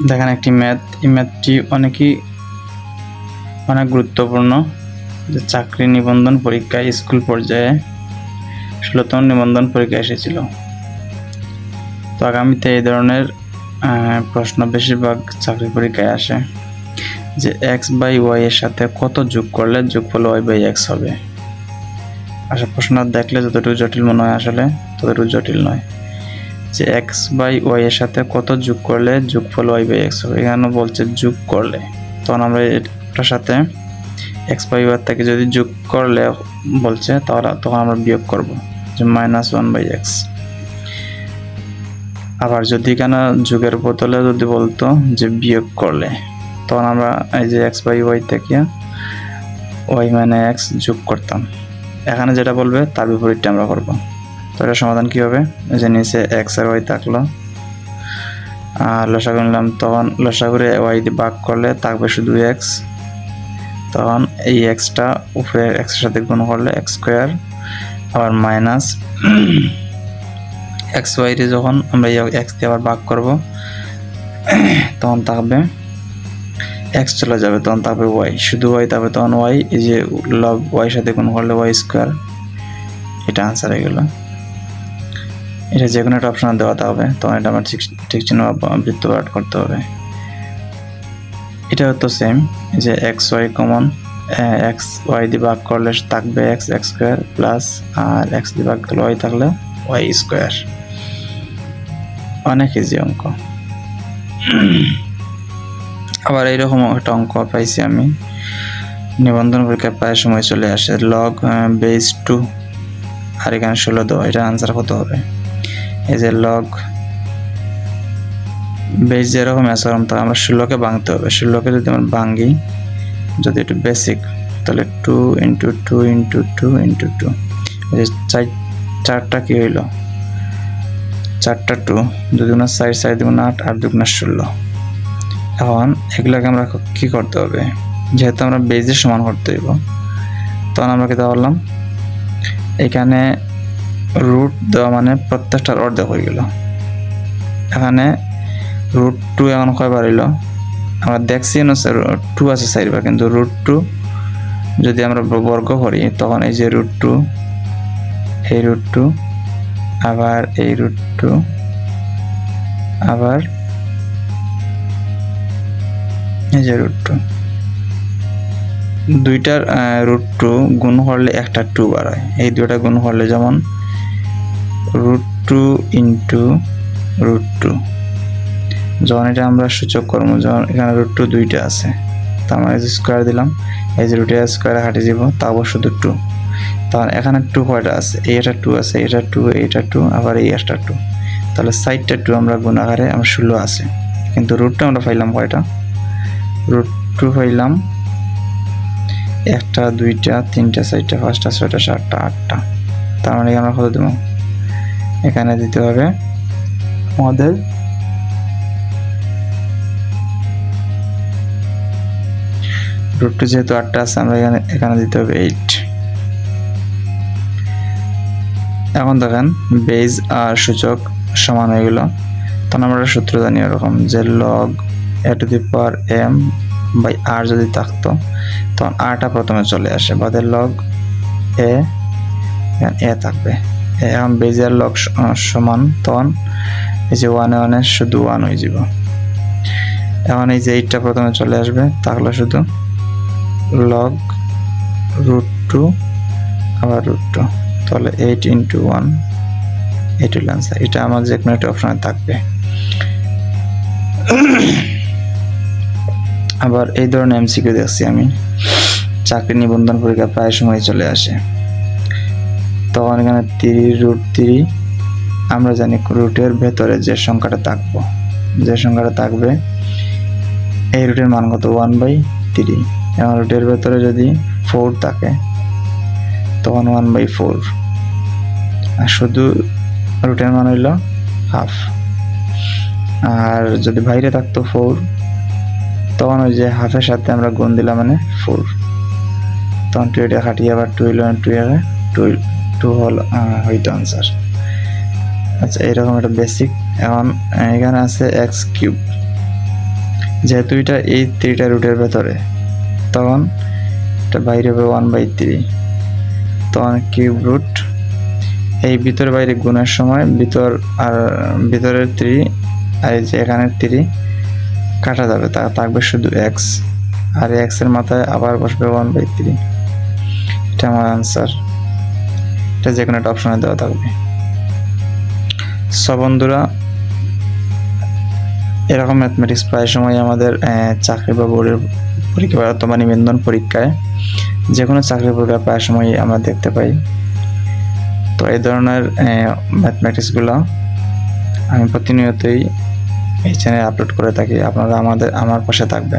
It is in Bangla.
দেখেন একটি ম্যাথ, এই ম্যাথটি অনেক গুরুত্বপূর্ণ। যে চাকরি নিবন্ধন পরীক্ষায় স্কুল পর্যায়ে 16তম নিবন্ধন পরীক্ষা এসেছিল। তো আগামীতে এই ধরনের প্রশ্ন বেশিরভাগ চাকরি পরীক্ষায় আসে, যে x/y এর সাথে কত যোগ করলে যোগফল y/x হবে। আসলে প্রশ্ন দেখলে যতটুকু জটিল মনে হয় আসলে ততটুকু জটিল নয়। যে x/y এর সাথে কত যোগ করলে যোগফল y/x হবে। এখানে বলছে যোগ করলে, তখন আমরা এটার সাথে x/y থেকে যদি যোগ করলে বলছে তাহলে তখন আমরা বিয়োগ করব, যে -1/x। আবার যদি এখানে যোগের বদলে যদি বলতো যে বিয়োগ করলে, তখন আমরা এই যে x/y থেকে y - x যোগ করতাম। এখানে যেটা বলবে তার বিপরীতটা আমরা করব। তো এটার সমাধান কী হবে? যে নিচে x আর y থাকলো, আর লসাগু নিলাম, তখন লসাগুরে y দিয়ে ভাগ করলে থাকবে শুধু x। তখন এই এক্সটা উপরে এক্সের সাথে গুণ করলে x², আবার মাইনাস xy রে যখন আমরা x দিয়ে আবার ভাগ করব তখন থাকবে x চলে যাবে, তখন থাকবে y, শুধু y থাকবে, তখন y, এই যে লব y সাথে গুণ করলে y²। এটা আনসার হয়ে গেল। এটা যে কোনো একটা অপশন দেওয়া হবে, তখন এটা আমার ঠিক চিহ্ন বৃত্তপাত করতে হবে। এটাও তো সেম, যে xy কমন, xy দিয়ে ভাগ করলে থাকবে x² প্লাস, আর x দিয়ে ভাগ করলে y থাকলে y²। অনেক ইজি অঙ্ক। আবার এইরকম একটা অঙ্ক পাইছি আমি, নিবন্ধন পরীক্ষায় প্রায় সময় চলে আসে, লগ বেস 2 আর এখানে 16 দেওয়া। এটা আনসার কত হবে? এই যে লগ বেস যেরকম আছে তো আমরা 16কে ভাঙতে হবে। 16কে যদি আমরা ভাঙি, যদি একটু বেসিক, তাহলে 2 × 2 × 2 × 2, এই যে চারটা কি হইল? 4টা 2, 2 × 4, 4 × 8, 8 × 16। এখন এগুলোকে আমরা কি করতে হবে? যেহেতু আমরা বেজের সমান করতে হইব, তখন আমরা কি করলাম, এখানে রুট দেওয়া মানে প্রত্যেকটার অর্ধেক হয়ে গেল। এখানে √2 এখন কয়বার হইল? আমরা দেখছি 2 আছে 4বার, কিন্তু √2 যদি আমরা বর্গ করি তখন এই যে √2, এই √2, আবার এই √2, আবার এই যে √2, দুইটার √2 গুণ করলে একটা 2 বার হয়। এই দুইটা গুণ করলে যেমন √2 × √2, যখন এটা আমরা সূচক করবো, যখন এখানে √2 দুইটা আছে, তো আমরা এই যে স্কোয়ার দিলাম, এই যে √2 হাঁটে যাব, তাও শুধু 2। তখন এখানে 2 কয়টা আছে? এইটা 2 আছে, এটা 2, এইটা 2, আবার এই একটা 2, তাহলে 4টা 2 আমরা গুণ আকারে আমরা 16 আছে। কিন্তু √2 আমরা পাইলাম কয়টা? √2 পাইলাম 1টা 2টা 3টা 4টা 5টা 6টা 7টা 8টা। তার মানে আমরা কত দেব? এখানে দিতে হবে আমাদের √2 যেহেতু 8টা আছে, আমরা এখানে দিতে হবে 8। এখন দেখেন বেজ আর সূচক সমান হয়ে গেল। তখন আমরা সূত্র জানি এরকম, যে লগ a/m/r যদি থাকতো, তখন rটা প্রথমে চলে আসে, বাদে লগ a থাকবে। এখন বেজ আর লগ সমান, তখন এই যে 1 শুধু 1 হয়ে যাব। এখন এই যে 8টা প্রথমে চলে আসবে, তাহলে শুধু লগ √2 আবার √2, তাহলে 8 × 1, 8 হল আনসার। এটা আমার যে কোনো একটা অপশনে থাকবে। আবার এই ধরনের এমসিকিউ দেখছি আমি, চাকরি নিবন্ধন পরীক্ষা প্রায় সময় চলে আসে। তখন এখানে 3√3, আমরা জানি রুটের ভেতরে যে সংখ্যাটা থাকবে, এই রুটের মান কত? 1/3। এবং রুটের ভেতরে যদি 4 থাকে, তখন 1/4, আর শুধু রুটের মান হইল হাফ। আর যদি বাইরে থাকতো 4, তখন ওই যে হাফের সাথে আমরা গুণ দিলাম মানে 4, তখন 2 এটা কাটিয়ে আবার 2 হইল, 2 হল হইতো আনসার। আচ্ছা, এরকম একটা বেসিক। এখন এখানে আছে x³ যেহেতু এটা এই 3টা রুটের ভেতরে, তখন এটা বাইরে হবে 1/3, তখন কিউব রুট এই ভিতর বাইরে গুণের সময় ভিতর আর ভিতরের 3 আর এই যে এখানের 3 কাটা যাবে, তা থাকবে শুধু এক্স, আর এক্স এর মাথায় আবার বসবে 1/3। এটা আমার আনসার, এটা যে কোনো একটা অপশনে দেওয়া থাকবে। সব বন্ধুরা, এরকম ম্যাথমেটিক্স প্রায় সময় আমাদের চাকরি বা বোর্ডের পরীক্ষা অথবা নিবন্ধন পরীক্ষায়, যে কোনো চাকরি পরীক্ষা প্রায় সময় আমরা দেখতে পাই। তো এই ধরনের ম্যাথমেটিক্সগুলো আমি প্রতিনিয়তই এই চ্যানেলে আপলোড করে থাকি। আপনারা আমার পাশে থাকবেন।